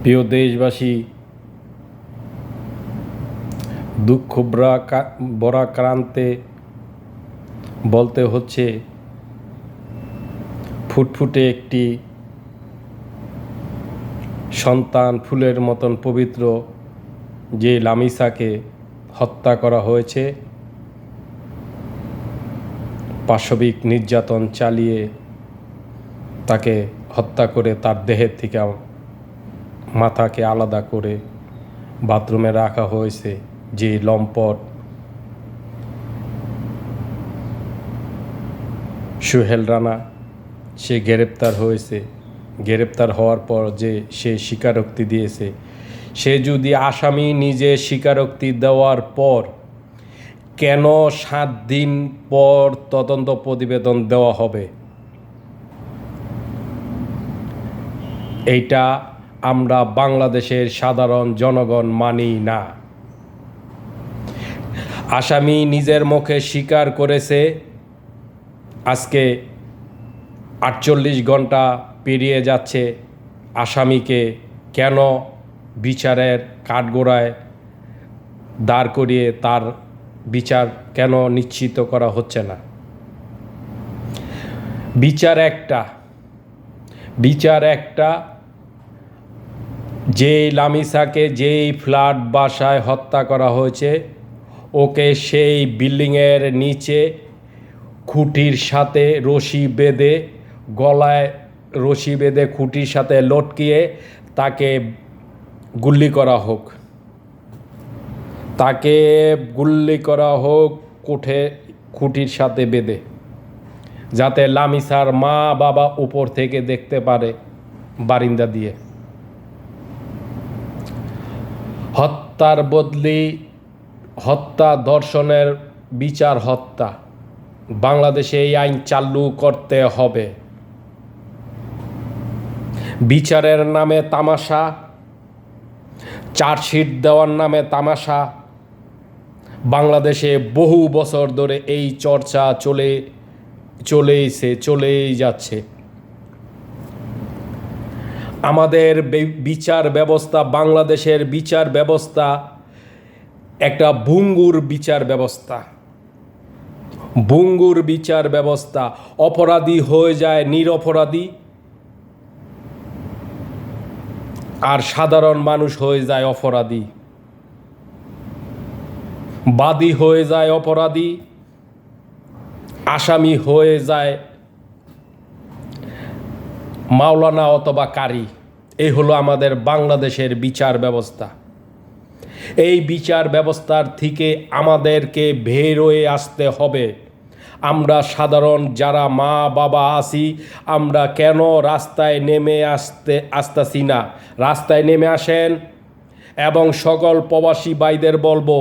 প্রিয় দেশবাসী, দুঃখ বরাক্রান্তে বলতে হচ্ছে ফুটফুটে একটি সন্তান, ফুলের মতন পবিত্র যে লামিসাকে হত্যা করা হয়েছে, পাশবিক নির্যাতন চালিয়ে তাকে হত্যা করে তার দেহের থেকে মাথাকে আলাদা করে বাথরুমে রাখা হয়েছে। যে লম্পট সোহেল রানা, সে গ্রেপ্তার হয়েছে। গ্রেপ্তার হওয়ার পর যে সে স্বীকারোক্তি দিয়েছে, সে যদি আসামি নিজে স্বীকারোক্তি দেওয়ার পর কেন 7 দিন পর তদন্ত প্রতিবেদন দেওয়া হবে, এইটা আমরা বাংলাদেশের সাধারণ জনগণ মানি না। আসামি নিজের মুখে স্বীকার করেছে। আজকে 48 ঘন্টা পেরিয়ে যাচ্ছে, আসামিকে কেন বিচারের কাঠগড়ায় দাঁড় করিয়ে তার বিচার কেন নিশ্চিত করা হচ্ছে না? বিচার একটা যেই লামিসাকে যেই ফ্ল্যাট বাসায় হত্যা করা হয়েছে, ওকে সেই বিল্ডিংয়ের নিচে খুঁটির সাথে রশি বেঁধে, গলায় রশি বেঁধে খুঁটির সাথে লটকিয়ে তাকে গুলি করা হোক। খুঁটির সাথে বেঁধে, যাতে লামিসার মা বাবা উপর থেকে দেখতে পারে বারিন্দা দিয়ে। হত্যার বদলি হত্যা, ধর্ষণের বিচার হত্যা। বাংলাদেশে এই আইন চালু করতে হবে। বিচারের নামে তামাশা, চার্জশিট দেওয়ার নামে তামাশা। বাংলাদেশে বহু বছর ধরে এই চর্চা চলেই যাচ্ছে। আমাদের বিচার ব্যবস্থা, বাংলাদেশের বিচার ব্যবস্থা একটা ভঙ্গুর বিচার ব্যবস্থা। অপরাধী হয়ে যায় নিরপরাধী, আর সাধারণ মানুষ হয়ে যায় অপরাধী। বাদী হয়ে যায় অপরাধী, আসামি হয়ে যায় মাওলানা অথবা কারি। এই হলো আমাদের বাংলাদেশের বিচার ব্যবস্থা। এই বিচার ব্যবস্থার থেকে আমাদেরকে বের হয়ে আসতে হবে। আমরা সাধারণ যারা মা বাবা আছি, আমরা কেন রাস্তায় আসতেছি না? রাস্তায় নেমে আসেন এবং সকল প্রবাসী ভাইদের বলবো,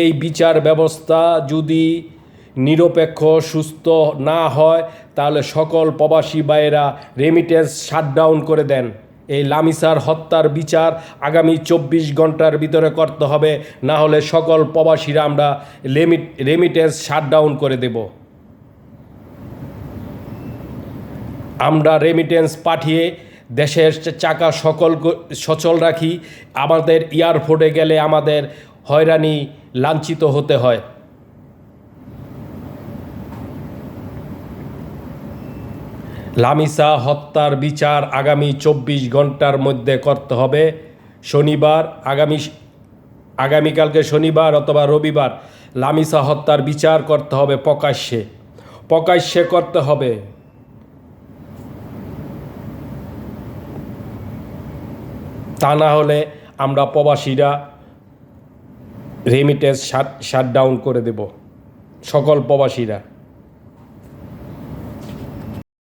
এই বিচার ব্যবস্থা যদি নিরপেক্ষ সুস্থ না হয়, তাহলে সকল প্রবাসী ভাইয়েরা রেমিটেন্স শাটডাউন করে দেন। এই লামিসার হত্যার বিচার আগামী 24 ঘন্টার ভিতরে করতে হবে, না হলে সকল প্রবাসীরা আমরা রেমিটেন্স শাটডাউন করে দেব। আমরা রেমিটেন্স পাঠিয়ে দেশের চাকা সচল রাখি। আমাদের এয়ারপোর্টে গেলে আমাদের হয়রানি, লাঞ্ছিত হতে হয়। লামিসা হত্যার বিচার আগামী 24 ঘন্টার মধ্যে করতে হবে। আগামীকালকে শনিবার অথবা রবিবার লামিসা হত্যার বিচার করতে হবে, প্রকাশ্যে করতে হবে। তা না হলে আমরা প্রবাসীরা রেমিটেন্স শাটডাউন করে দেব, সকল প্রবাসীরা।